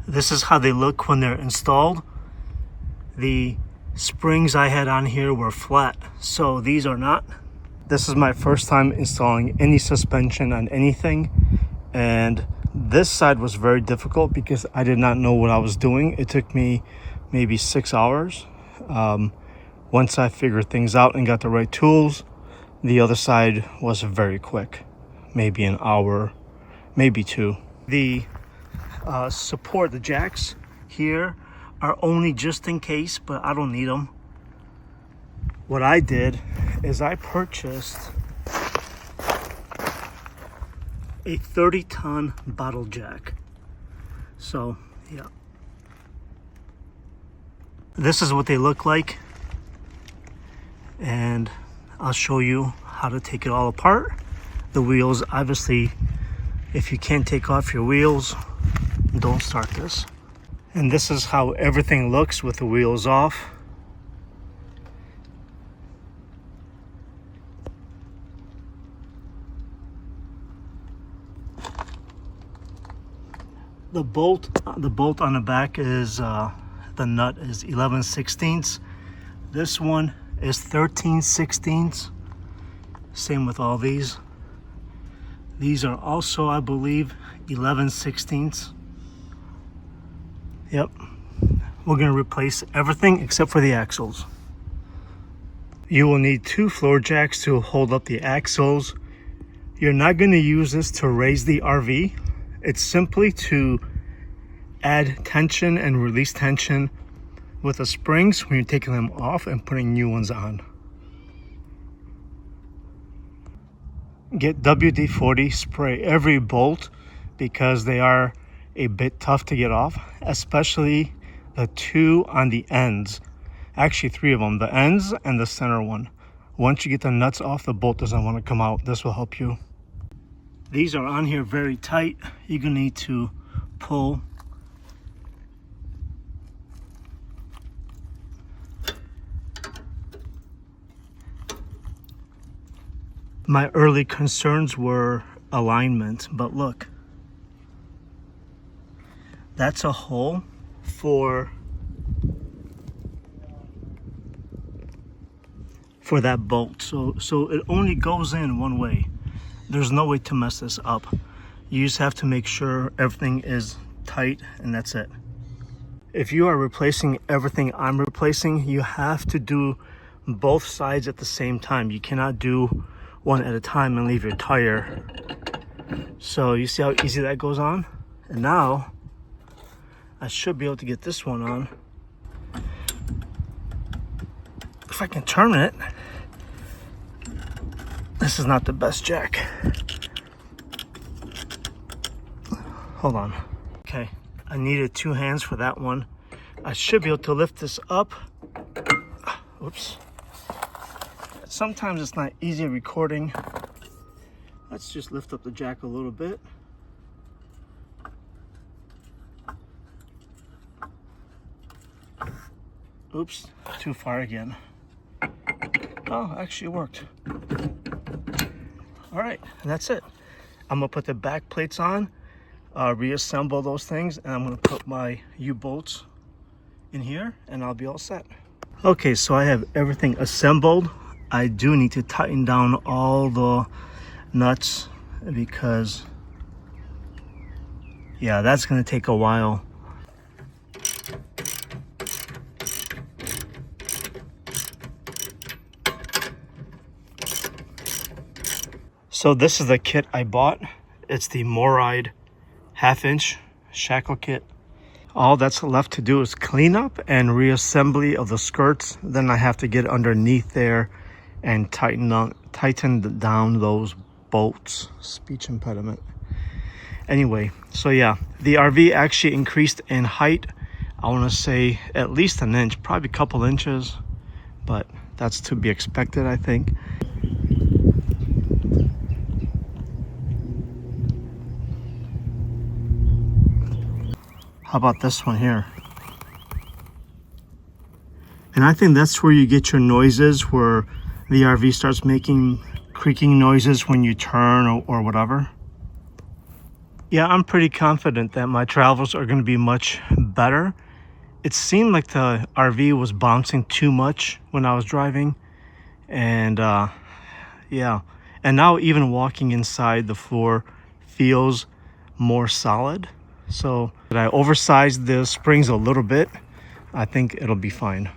This is how they look when they're installed. The springs I had on here were flat, so these are not. This is my first time installing any suspension on anything, and this side was very difficult because I did not know what I was doing. It took me maybe 6 hours. Once I figured things out and got the right tools, the other side was very quick, maybe an hour, maybe 2. The support, the jacks here are only just in case, but I don't need them. What I did is I purchased a 30-ton bottle jack. So yeah, this is what they look like, and I'll show you how to take it all apart. The wheels, obviously, if you can't take off your wheels, don't start this. And this is how everything looks with the wheels off. The bolt on the back is the nut is 11/16. This one is 13/16. Same with all these. These are also, I believe, 11/16. Yep. We're going to replace everything except for the axles. You will need 2 floor jacks to hold up the axles. You're not going to use this to raise the RV. It's simply to add tension and release tension with the springs when you're taking them off and putting new ones on. Get WD-40, spray every bolt because they are a bit tough to get off, especially the 2 on the ends. Actually 3 of them, the ends and the center one. Once you get the nuts off, the bolt doesn't want to come out. This will help you. These are on here very tight. You're gonna need to pull. My early concerns were alignment, but look, that's a hole for that bolt. So it only goes in one way. There's no way to mess this up. You just have to make sure everything is tight, and that's it. If you are replacing everything I'm replacing, you have to do both sides at the same time. You cannot do one at a time and leave your tire. So you see how easy that goes on? And now I should be able to get this one on. If I can turn it. This is not the best jack. Hold on. Okay, I needed 2 hands for that one. I should be able to lift this up. Oops. Sometimes it's not easy recording. Let's just lift up the jack a little bit. Oops, too far again. Oh, actually it worked. All right, and that's it. I'm gonna put the back plates on, reassemble those things, and I'm gonna put my U-bolts in here, and I'll be all set. Okay, so I have everything assembled. I do need to tighten down all the nuts because, yeah, that's gonna take a while. So this is the kit I bought. It's the MORryde 1/2-inch shackle kit. All that's left to do is clean up and reassembly of the skirts. Then I have to get underneath there and tighten down those bolts. Speech impediment. Anyway, so yeah, the RV actually increased in height. I want to say at least an inch, probably a couple inches, but that's to be expected, I think. How about this one here? And I think that's where you get your noises, where the RV starts making creaking noises when you turn or whatever. Yeah, I'm pretty confident that my travels are going to be much better. It seemed like the RV was bouncing too much when I was driving, and yeah, and now even walking inside, the floor feels more solid. So I oversized the springs a little bit. I think it'll be fine.